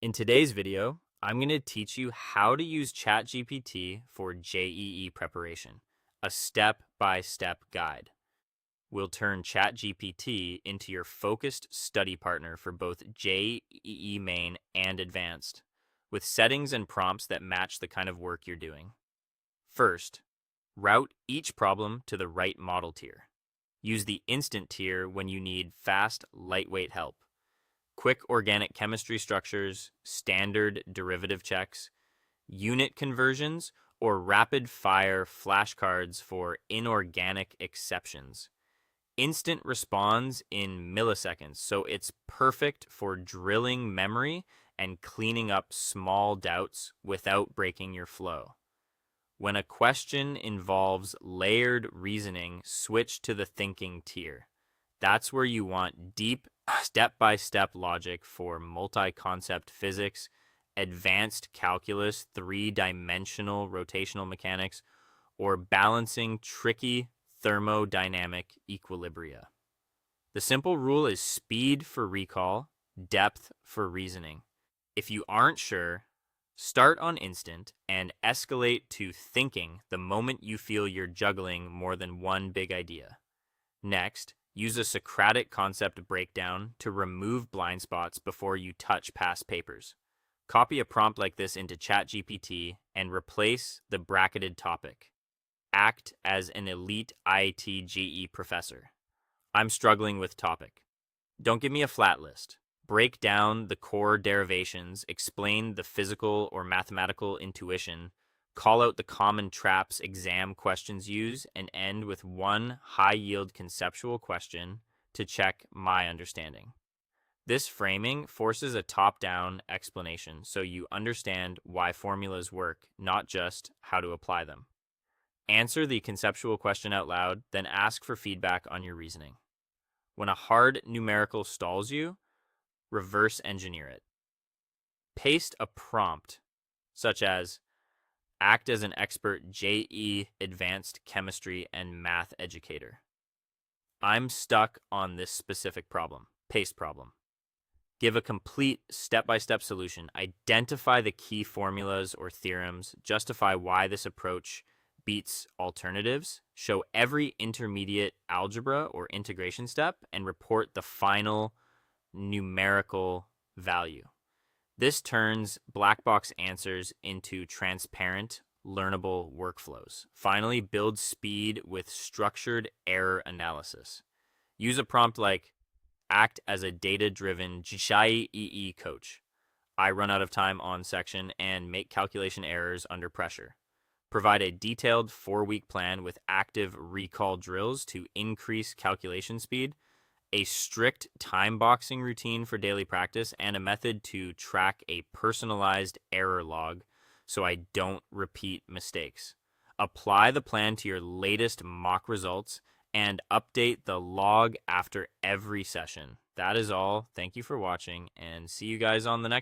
In today's video, I'm going to teach you how to use ChatGPT for JEE preparation, a step-by-step guide. We'll turn ChatGPT into your focused study partner for both JEE Main and Advanced, with settings and prompts that match the kind of work you're doing. First, route each problem to the right model tier. Use the instant tier when you need fast, lightweight help. Quick organic chemistry structures, standard derivative checks, unit conversions, or rapid fire flashcards for inorganic exceptions. Instant responds in milliseconds, so it's perfect for drilling memory and cleaning up small doubts without breaking your flow. When a question involves layered reasoning, switch to the thinking tier. That's where you want deep, step-by-step logic for multi-concept physics, advanced calculus, three-dimensional rotational mechanics, or balancing tricky thermodynamic equilibria. The simple rule is speed for recall, depth for reasoning. If you aren't sure, start on instant and escalate to thinking the moment you feel you're juggling more than one big idea. Next, use a Socratic concept breakdown to remove blind spots before you touch past papers. Copy a prompt like this into ChatGPT and replace the bracketed topic. Act as an elite IIT GE professor. I'm struggling with topic. Don't give me a flat list. Break down the core derivations, explain the physical or mathematical intuition, call out the common traps exam questions use, and end with one high-yield conceptual question to check my understanding. This framing forces a top-down explanation so you understand why formulas work, not just how to apply them. Answer the conceptual question out loud, then ask for feedback on your reasoning. When a hard numerical stalls you, reverse engineer it. Paste a prompt, such as, act as an expert JE advanced chemistry and math educator. I'm stuck on this specific problem. Paste problem. Give a complete step-by-step solution. Identify the key formulas or theorems. Justify why this approach beats alternatives. Show every intermediate algebra or integration step and report the final numerical value. This turns black box answers into transparent, learnable workflows. Finally, build speed with structured error analysis. Use a prompt like, act as a data-driven JEE coach. I run out of time on section and make calculation errors under pressure. Provide a detailed 4-week plan with active recall drills to increase calculation speed, a strict time boxing routine for daily practice, and a method to track a personalized error log so I don't repeat mistakes. Apply the plan to your latest mock results and update the log after every session. That is all. Thank you for watching, and see you guys on the next